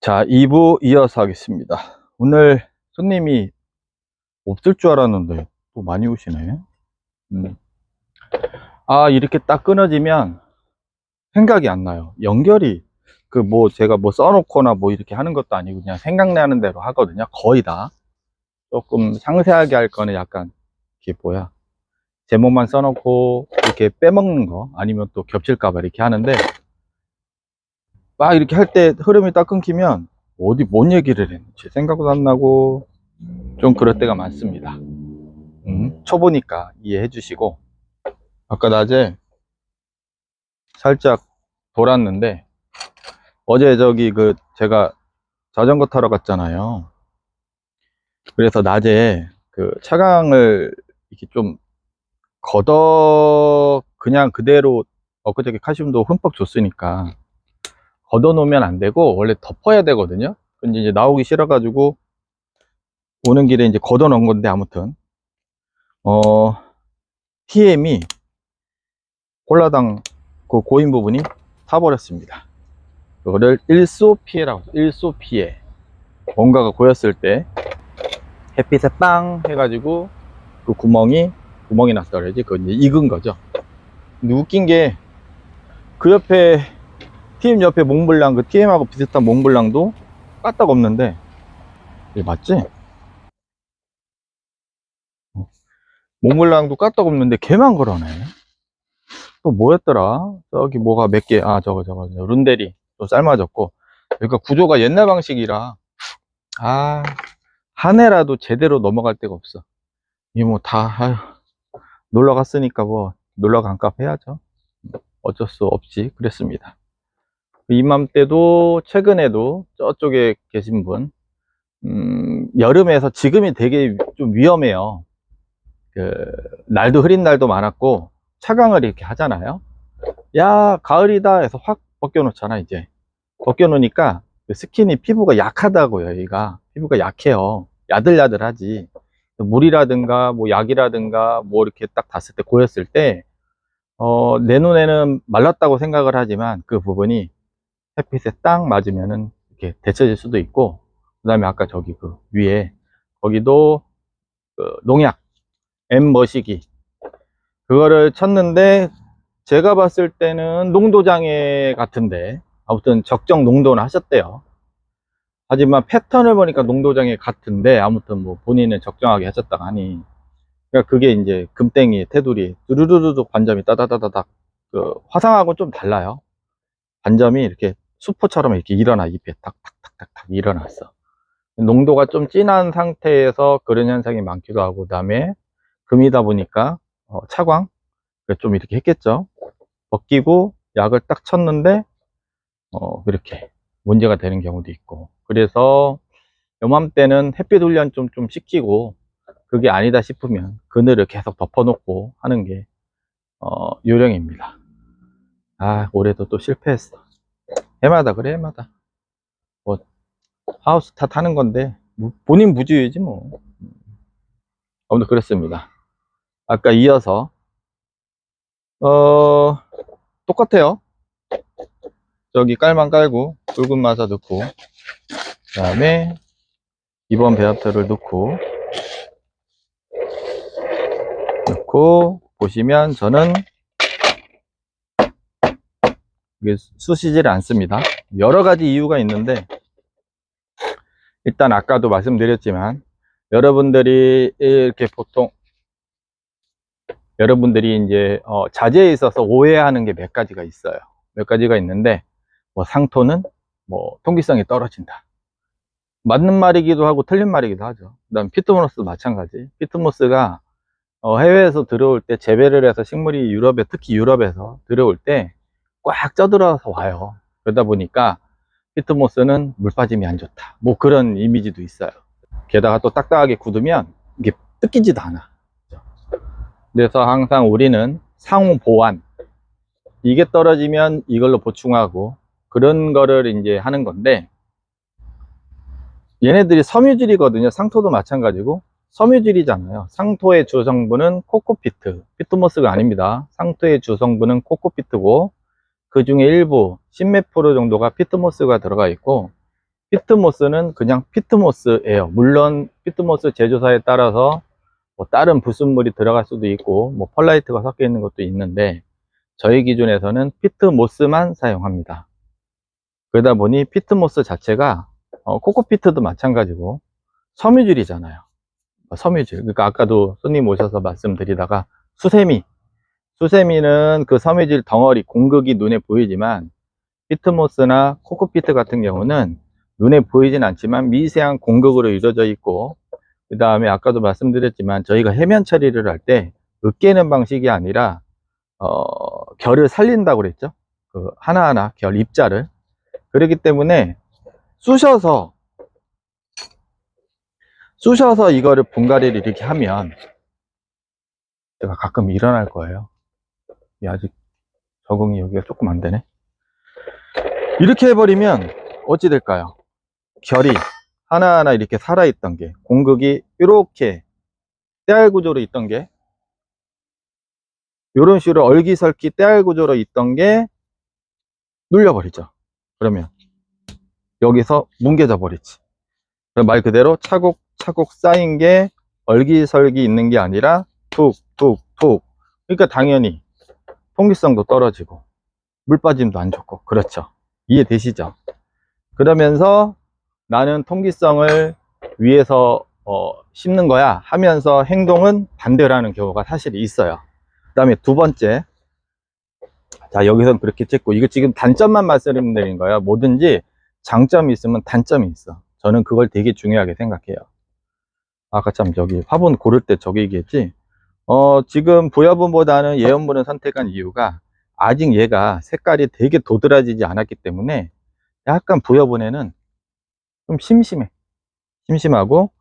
자, 2부 이어서 하겠습니다. 오늘 손님이 없을 줄 알았는데 또 많이 오시네. 음. 이렇게 딱 끊어지면 생각이 안 나요. 연결이 제가 뭐 써놓거나 뭐 이렇게 하는 것도 아니고 그냥 생각나는 대로 하거든요. 거의 다. 조금 상세하게 할 거는 약간 이게 제목만 써놓고 이렇게 빼먹는 거 아니면 또 겹칠까 봐 이렇게 하는데, 막 이렇게 할 때 흐름이 딱 끊기면 어디 뭔 얘기를 했는지 생각도 안 나고 좀 그럴 때가 많습니다. 초보니까 이해해 주시고. 아까 낮에 살짝 돌았는데, 어제 제가 자전거 타러 갔잖아요. 그래서 낮에 차강을 이렇게 좀 그냥 그대로 엊그저께 칼슘도 흠뻑 줬으니까 걷어 놓으면 안 되고 원래 덮어야 되거든요. 근데 이제 나오기 싫어 가지고 오는 길에 이제 걷어 놓은 건데, 아무튼 TM이 홀라당 고인 부분이 타버렸습니다. 그거를 일소 피해라고 하죠. 일소 피해. 뭔가가 고였을 때 햇빛에 빵 해가지고 그 구멍이 났다 그래야지. 그건 이제 익은 거죠. 근데 웃긴 게, 그 옆에 TM 옆에 몽블랑, 그 TM하고 비슷한 몽블랑도 까딱 없는데, 이게 맞지? 몽블랑도 까딱 없는데 걔만 그러네. 또 뭐였더라? 저기 뭐가 몇 개, 저거 룬데리 또 삶아졌고. 그러니까 구조가 옛날 방식이라 한 해라도 제대로 넘어갈 데가 없어. 이 뭐 놀러 갔으니까 뭐 놀러 간 값 해야죠. 어쩔 수 없이 그랬습니다. 이맘때도 최근에도 저쪽에 계신 분, 여름에서 지금이 되게 좀 위험해요. 날도 흐린 날도 많았고 차광을 이렇게 하잖아요. 야, 가을이다 해서 확 벗겨놓잖아. 이제 벗겨놓으니까 스킨이, 피부가 약하다고요. 얘가 피부가 약해요. 야들야들하지. 물이라든가 뭐 약이라든가 뭐 이렇게 딱 닿았을 때, 고였을 때 내 눈에는 말랐다고 생각을 하지만 그 부분이 햇빛에 딱 맞으면은 이렇게 데쳐질 수도 있고, 그 다음에 아까 저기 그 위에 거기도 농약 M 머시기 그거를 쳤는데, 제가 봤을 때는 농도장애 같은데, 아무튼 적정 농도는 하셨대요. 하지만 패턴을 보니까 농도장애 같은데, 아무튼 뭐 본인은 적정하게 하셨다고 하니, 그러니까 그게 이제 금땡이 테두리 두루루루루 반점이 따다다다닥, 화상하고는 좀 달라요. 반점이 이렇게 수포처럼 이렇게 일어나, 잎에 탁탁탁탁탁 일어났어. 농도가 좀 진한 상태에서 그런 현상이 많기도 하고, 그 다음에 금이다 보니까 차광 좀 이렇게 했겠죠. 벗기고 약을 딱 쳤는데 이렇게 문제가 되는 경우도 있고. 그래서 요맘때는 햇빛 훈련 좀 시키고, 그게 아니다 싶으면 그늘을 계속 덮어놓고 하는 게 요령입니다. 올해도 또 실패했어. 해마다 그래, 해마다. 뭐 하우스 탓 하는 건데 본인 무지이지 뭐. 아무튼 그랬습니다. 아까 이어서 똑같아요. 저기 깔만 깔고 붉은 마사 넣고, 그 다음에 이번 배합토를 넣고 보시면, 저는 이게 쑤시질 않습니다. 여러 가지 이유가 있는데, 일단 아까도 말씀드렸지만, 여러분들이 이렇게 보통 여러분들이 이제 자재에 있어서 오해하는 게 몇 가지가 있어요. 몇 가지가 있는데, 뭐 상토는 뭐 통기성이 떨어진다, 맞는 말이기도 하고 틀린 말이기도 하죠. 그 다음 피트모스도 마찬가지. 피트모스가 해외에서 들어올 때, 재배를 해서 식물이 특히 유럽에서 들어올 때 꽉 쪄들어서 와요. 그러다 보니까 피트모스는 물 빠짐이 안 좋다, 뭐 그런 이미지도 있어요. 게다가 또 딱딱하게 굳으면 이게 뜯기지도 않아. 그래서 항상 우리는 상호 보완, 이게 떨어지면 이걸로 보충하고, 그런 거를 이제 하는 건데, 얘네들이 섬유질이거든요. 상토도 마찬가지고 섬유질이잖아요. 상토의 주 성분은 코코피트, 피트모스가 아닙니다. 상토의 주 성분은 코코피트고, 그 중에 일부 10몇 프로 정도가 피트모스가 들어가 있고, 피트모스는 그냥 피트모스예요. 물론 피트모스 제조사에 따라서 뭐 다른 불순물이 들어갈 수도 있고 뭐 펄라이트가 섞여 있는 것도 있는데 저희 기준에서는 피트모스만 사용합니다. 그러다 보니 피트모스 자체가 코코피트도 마찬가지고 섬유질이잖아요. 섬유질. 그러니까 아까도 손님 오셔서 말씀드리다가 수세미는 그 섬유질 덩어리 공극이 눈에 보이지만 피트모스나 코코피트 같은 경우는 눈에 보이진 않지만 미세한 공극으로 이루어져 있고, 그 다음에 아까도 말씀드렸지만 저희가 해면 처리를 할 때 으깨는 방식이 아니라 결을 살린다고 그랬죠. 그 하나하나 결 입자를. 그렇기 때문에 쑤셔서 이거를 분갈이를 이렇게 하면 제가 가끔 일어날 거예요. 아직 적응이 여기가 조금 안 되네. 이렇게 해버리면 어찌 될까요? 결이 하나하나 이렇게 살아있던 게, 공극이 이렇게 떼알 구조로 있던 게, 이런 식으로 얼기설기 떼알 구조로 있던 게 눌려버리죠. 그러면 여기서 뭉개져 버리지. 말 그대로 차곡차곡 쌓인 게 얼기설기 있는 게 아니라 툭툭툭. 그러니까 당연히 통기성도 떨어지고 물 빠짐도 안 좋고. 그렇죠. 이해되시죠? 그러면서 나는 통기성을 위해서 심는 거야 하면서 행동은 반대로 하는 경우가 사실 있어요. 그 다음에 두 번째, 자 여기서는 그렇게 찍고, 이거 지금 단점만 말씀드리는 거예요. 뭐든지 장점이 있으면 단점이 있어. 저는 그걸 되게 중요하게 생각해요. 아까 참 저기 화분 고를 때 저기 얘기했지. 지금 부여분보다는 예연분을 선택한 이유가 아직 얘가 색깔이 되게 도드라지지 않았기 때문에 약간 부여분에는 좀 심심하고,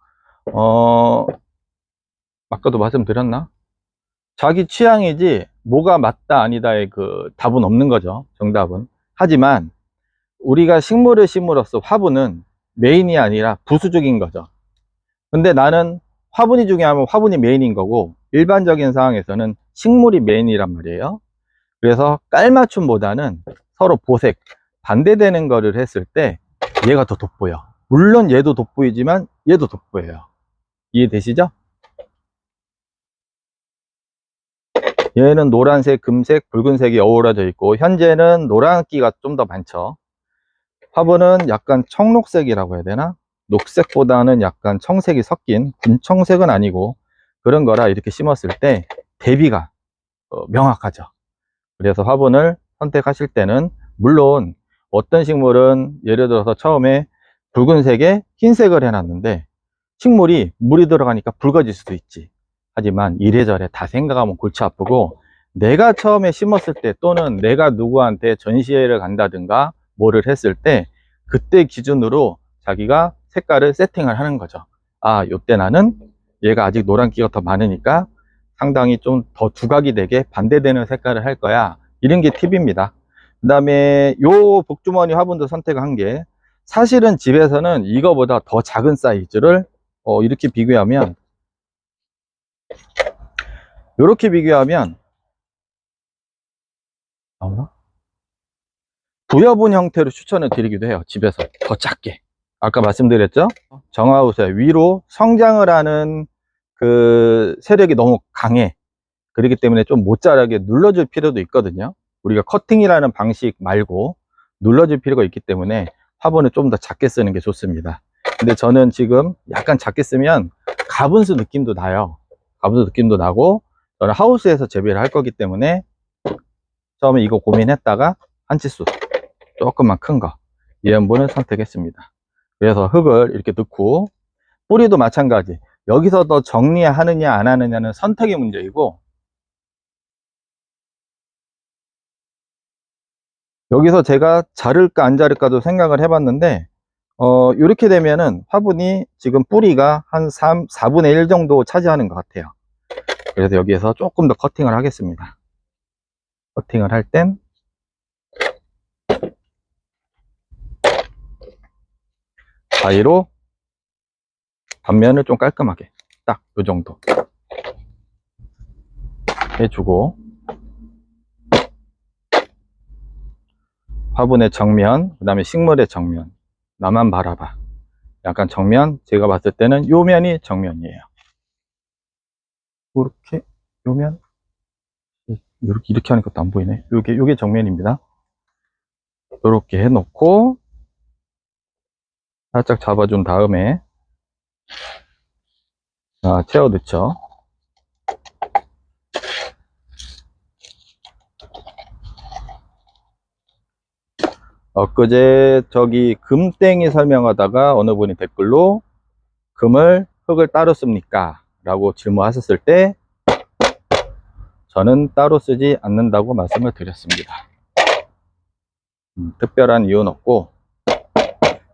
아까도 말씀드렸나? 자기 취향이지 뭐가 맞다 아니다의 그 답은 없는 거죠. 정답은. 하지만 우리가 식물을 심으로써 화분은 메인이 아니라 부수적인 거죠. 근데 나는 화분이 중요하면 화분이 메인인 거고, 일반적인 상황에서는 식물이 메인이란 말이에요. 그래서 깔맞춤보다는 서로 보색, 반대되는 거를 했을 때 얘가 더 돋보여. 물론 얘도 돋보이지만 얘도 돋보여요. 이해되시죠? 얘는 노란색, 금색, 붉은색이 어우러져 있고, 현재는 노란기가 좀 더 많죠. 화분은 약간 청록색이라고 해야 되나? 녹색보다는 약간 청색이 섞인, 군청색은 아니고 그런 거라 이렇게 심었을 때 대비가 명확하죠. 그래서 화분을 선택하실 때는, 물론 어떤 식물은 예를 들어서 처음에 붉은색에 흰색을 해놨는데 식물이 물이 들어가니까 붉어질 수도 있지. 하지만 이래저래 다 생각하면 골치 아프고, 내가 처음에 심었을 때 또는 내가 누구한테 전시회를 간다든가 뭐를 했을 때 그때 기준으로 자기가 색깔을 세팅을 하는 거죠. 아, 요때 나는 얘가 아직 노란기가 더 많으니까 상당히 좀 더 두각이 되게 반대되는 색깔을 할 거야. 이런 게 팁입니다. 그 다음에 요 복주머니 화분도 선택한 게, 사실은 집에서는 이거보다 더 작은 사이즈를 이렇게 비교하면, 이렇게 비교하면 나오나? 부여분 형태로 추천을 드리기도 해요. 집에서 더 작게. 아까 말씀드렸죠? 정화우세 위로 성장을 하는 그 세력이 너무 강해. 그렇기 때문에 좀 못 자라게 눌러줄 필요도 있거든요. 우리가 커팅이라는 방식 말고 눌러줄 필요가 있기 때문에 화분을 좀 더 작게 쓰는 게 좋습니다. 근데 저는 지금 약간 작게 쓰면 가분수 느낌도 나요. 가분수 느낌도 나고, 저는 하우스에서 재배를 할 거기 때문에 처음에 이거 고민했다가 한치수 조금만 큰 거, 예연분을 선택했습니다. 그래서 흙을 이렇게 넣고, 뿌리도 마찬가지. 여기서 더 정리하느냐 안 하느냐는 선택의 문제이고, 여기서 제가 자를까 안 자를까도 생각을 해봤는데, 이렇게 되면은 화분이 지금 뿌리가 한 4분의 1 정도 차지하는 것 같아요. 그래서 여기에서 조금 더 커팅을 하겠습니다. 커팅을 할 땐 가위로 단면을 좀 깔끔하게 딱 이 정도 해주고, 화분의 정면, 그 다음에 식물의 정면 나만 바라봐. 약간 정면, 제가 봤을 때는 요 면이 정면이에요. 이렇게, 요 면, 이렇게 하는 것도 안 보이네. 요게 정면입니다. 이렇게 해놓고, 살짝 잡아준 다음에, 자, 채워 넣죠. 엊그제 저기 금땡이 설명하다가 어느 분이 댓글로 흙을 따로 씁니까? 라고 질문하셨을 때 저는 따로 쓰지 않는다고 말씀을 드렸습니다. 특별한 이유는 없고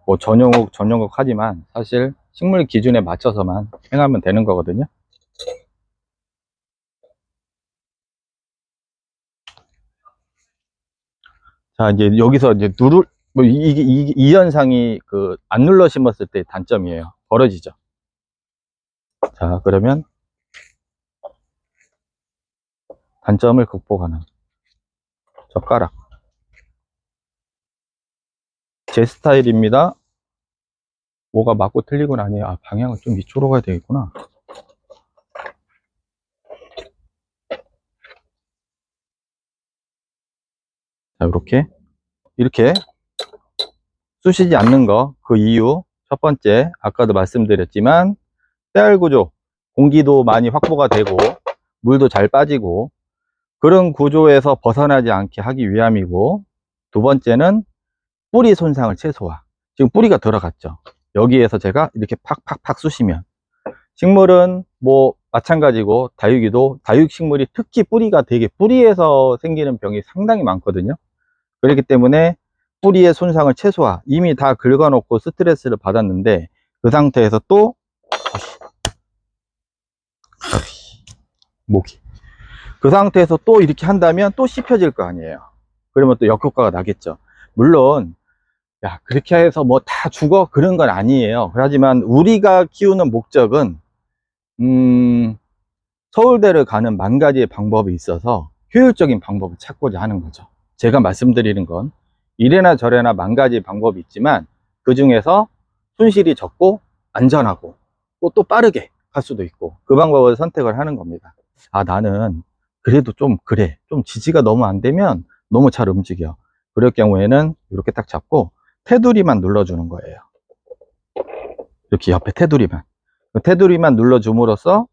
뭐 전용흙 하지만 사실 식물 기준에 맞춰서만 행하면 되는 거거든요. 자, 이제 여기서 이제 뭐 이 현상이 안 눌러 심었을 때 단점이에요. 벌어지죠. 자, 그러면 단점을 극복하는 젓가락. 제 스타일입니다. 뭐가 맞고 틀리건 아니에요. 아, 방향을 좀 이쪽으로 가야 되겠구나. 자, 이렇게 쑤시지 않는 거, 그 이유. 첫 번째, 아까도 말씀드렸지만 때알 구조, 공기도 많이 확보가 되고 물도 잘 빠지고 그런 구조에서 벗어나지 않게 하기 위함이고, 두 번째는 뿌리 손상을 최소화. 지금 뿌리가 들어갔죠. 여기에서 제가 이렇게 팍팍팍 쑤시면, 식물은 뭐 마찬가지고 다육 식물이 특히 뿌리가 되게, 뿌리에서 생기는 병이 상당히 많거든요. 그렇기 때문에 뿌리의 손상을 최소화. 이미 다 긁어놓고 스트레스를 받았는데 그 상태에서 또 모기, 그 상태에서 또 이렇게 한다면 또 씹혀질 거 아니에요. 그러면 또 역효과가 나겠죠. 물론 야, 그렇게 해서 뭐 다 죽어, 그런 건 아니에요. 하지만 우리가 키우는 목적은 서울대를 가는 만 가지의 방법이 있어서 효율적인 방법을 찾고자 하는 거죠. 제가 말씀드리는 건 이래나 저래나 만 가지 방법이 있지만 그 중에서 손실이 적고 안전하고 또 빠르게 할 수도 있고, 그 방법을 선택을 하는 겁니다. 아, 나는 그래도 좀 지지가 너무 안 되면 너무 잘 움직여. 그럴 경우에는 이렇게 딱 잡고 테두리만 눌러주는 거예요. 이렇게 옆에 테두리만 눌러줌으로써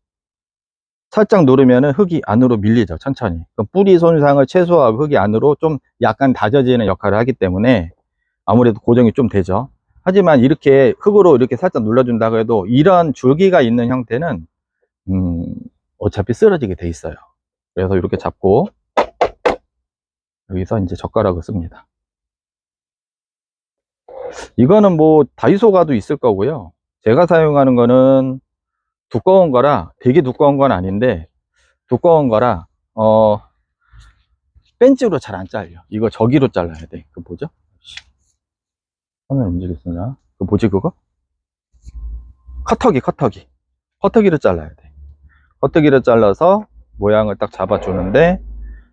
살짝 누르면은 흙이 안으로 밀리죠. 천천히. 그럼 뿌리 손상을 최소화하고 흙이 안으로 좀 약간 다져지는 역할을 하기 때문에 아무래도 고정이 좀 되죠. 하지만 이렇게 흙으로 이렇게 살짝 눌러준다고 해도 이런 줄기가 있는 형태는 어차피 쓰러지게 돼 있어요. 그래서 이렇게 잡고 여기서 이제 젓가락을 씁니다. 이거는 뭐 다이소 가도 있을 거고요. 제가 사용하는 거는 두꺼운 거라, 되게 두꺼운 건 아닌데 두꺼운 거라 벤치로 잘 안 잘려. 이거 저기로 잘라야 돼. 그 뭐죠? 화면 움직였으냐? 그 뭐지 그거? 커터기로 잘라야 돼. 커터기로 잘라서 모양을 딱 잡아주는데,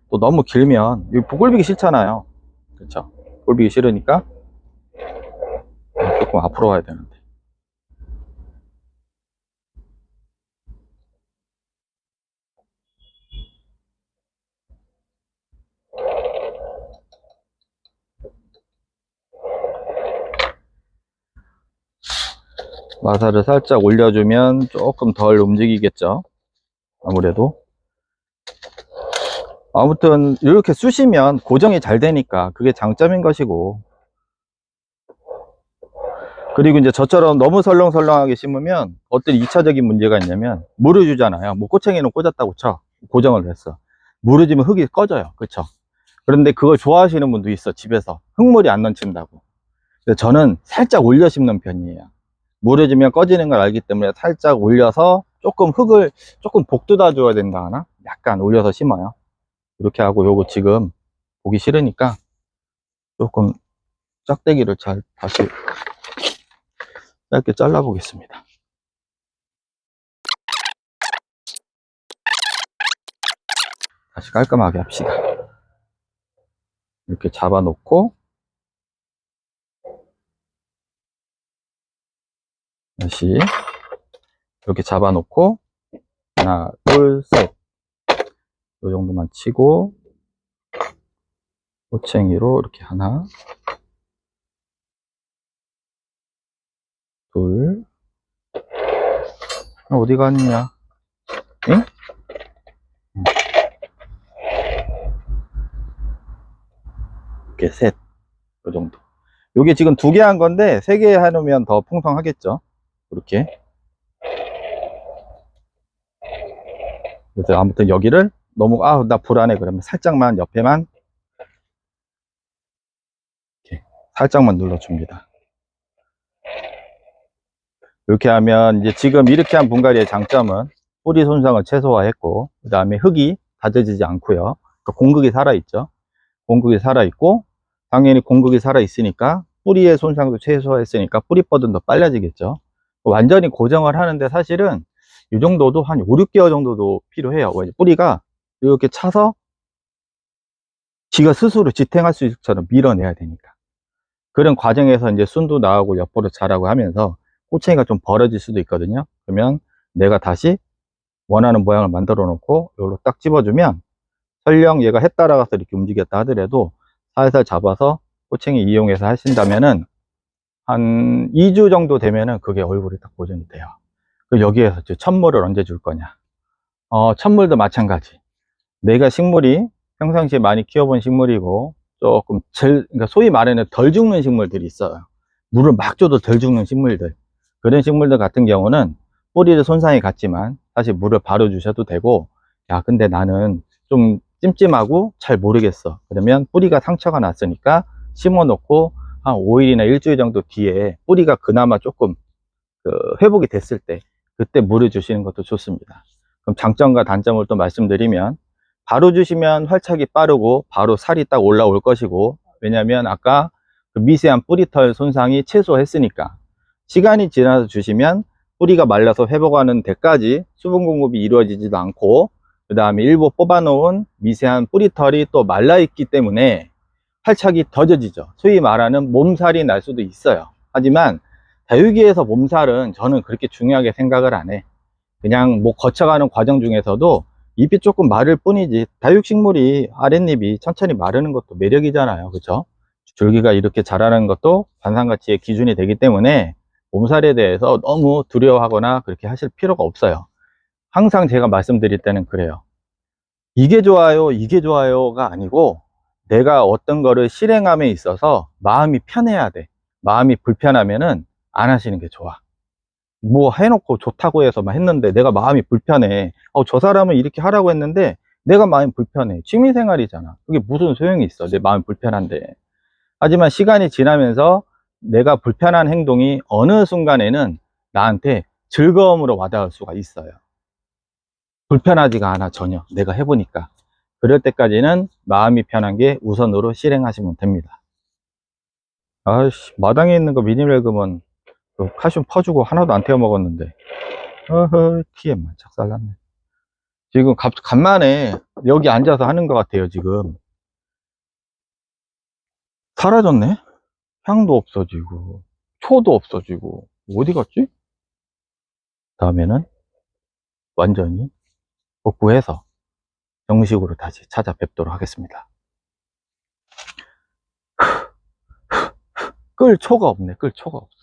또 너무 길면 이거 꼴보기 싫잖아요. 그렇죠? 꼴보기 싫으니까 조금 앞으로 와야 되는데. 마사를 살짝 올려주면 조금 덜 움직이겠죠. 아무래도. 아무튼 이렇게 쑤시면 고정이 잘 되니까 그게 장점인 것이고, 그리고 이제 저처럼 너무 설렁설렁하게 심으면 어떤 2차적인 문제가 있냐면, 물을 주잖아요. 뭐 꼬챙이는 꽂았다고 쳐. 고정을 했어. 물을 주면 흙이 꺼져요. 그쵸? 그런데 그걸 좋아하시는 분도 있어. 집에서 흙물이 안 넘친다고. 근데 저는 살짝 올려 심는 편이에요. 물을 주면 꺼지는 걸 알기 때문에 살짝 올려서 조금 흙을 조금 복돋아 줘야 된다 하나? 약간 올려서 심어요. 이렇게 하고, 요거 지금 보기 싫으니까 조금 짝대기를 잘 다시 짧게 잘라 보겠습니다. 다시 깔끔하게 합시다. 이렇게 잡아 놓고 다시 이렇게 잡아 놓고 하나 둘 셋 이 정도만 치고 호챙이로 이렇게 하나 둘 어디 갔냐? 응? 이렇게 셋, 이 정도. 요게 지금 2개 한 건데 3개 해놓으면 더 풍성하겠죠. 이렇게. 그래서 아무튼 여기를 너무 나 불안해 그러면 살짝만 옆에만 이렇게 살짝만 눌러줍니다. 이렇게 하면 이제 지금 이렇게 한 분갈이의 장점은 뿌리 손상을 최소화했고 그 다음에 흙이 다져지지 않고요. 그러니까 공극이 살아있죠. 공극이 살아있고 당연히 공극이 살아있으니까 뿌리의 손상도 최소화했으니까 뿌리뻗은 더 빨라지겠죠. 완전히 고정을 하는데 사실은 이 정도도 한 5, 6개월 정도도 필요해요. 뿌리가 이렇게 차서 지가 스스로 지탱할 수 있처럼 밀어내야 되니까. 그런 과정에서 이제 순도 나오고 옆으로 자라고 하면서 꼬챙이가 좀 벌어질 수도 있거든요. 그러면 내가 다시 원하는 모양을 만들어 놓고 이걸로 딱 집어주면 설령 얘가 해 따라가서 이렇게 움직였다 하더라도 살살 잡아서 꼬챙이 이용해서 하신다면은 한 2주 정도 되면은 그게 얼굴이 딱 보존이 돼요. 그리고 여기에서 천물을 언제 줄 거냐? 천물도 마찬가지. 내가 식물이 평상시에 많이 키워본 식물이고 조금 그러니까 소위 말하는 덜 죽는 식물들이 있어요. 물을 막 줘도 덜 죽는 식물들. 그런 식물들 같은 경우는 뿌리를 손상이 갔지만 사실 물을 바로 주셔도 되고, 야 근데 나는 좀 찜찜하고 잘 모르겠어. 그러면 뿌리가 상처가 났으니까 심어 놓고 한 5일이나 일주일 정도 뒤에 뿌리가 그나마 조금 회복이 됐을 때 그때 물을 주시는 것도 좋습니다. 그럼 장점과 단점을 또 말씀드리면, 바로 주시면 활착이 빠르고 바로 살이 딱 올라올 것이고, 왜냐면 아까 그 미세한 뿌리털 손상이 최소했으니까. 시간이 지나서 주시면 뿌리가 말라서 회복하는 데까지 수분 공급이 이루어지지도 않고, 그 다음에 일부 뽑아 놓은 미세한 뿌리털이 또 말라 있기 때문에 활착이 더뎌지죠. 소위 말하는 몸살이 날 수도 있어요. 하지만 다육이에서 몸살은 저는 그렇게 중요하게 생각을 안 해. 그냥 뭐 거쳐가는 과정 중에서도 잎이 조금 마를 뿐이지, 다육식물이 아랫잎이 천천히 마르는 것도 매력이잖아요. 그렇죠? 줄기가 이렇게 자라는 것도 관상가치의 기준이 되기 때문에 몸살에 대해서 너무 두려워하거나 그렇게 하실 필요가 없어요. 항상 제가 말씀드릴 때는 그래요. 이게 좋아요, 이게 좋아요가 아니고 내가 어떤 거를 실행함에 있어서 마음이 편해야 돼. 마음이 불편하면은 안 하시는 게 좋아. 뭐 해놓고 좋다고 해서 막 했는데 내가 마음이 불편해. 저 사람은 이렇게 하라고 했는데 내가 마음이 불편해. 취미생활이잖아. 그게 무슨 소용이 있어, 내 마음이 불편한데. 하지만 시간이 지나면서 내가 불편한 행동이 어느 순간에는 나한테 즐거움으로 와닿을 수가 있어요. 불편하지가 않아, 전혀. 내가 해보니까. 그럴 때까지는 마음이 편한 게 우선으로 실행하시면 됩니다. 아이씨, 마당에 있는 거 미니멜금은 칼슘 퍼주고 하나도 안 태워 먹었는데, 어허, TM만 작살났네. 지금 간만에 여기 앉아서 하는 것 같아요. 지금 사라졌네. 향도 없어지고 초도 없어지고 어디 갔지? 다음에는 완전히 복구해서 정식으로 다시 찾아뵙도록 하겠습니다. 끌 초가 없네. 끌 초가 없어.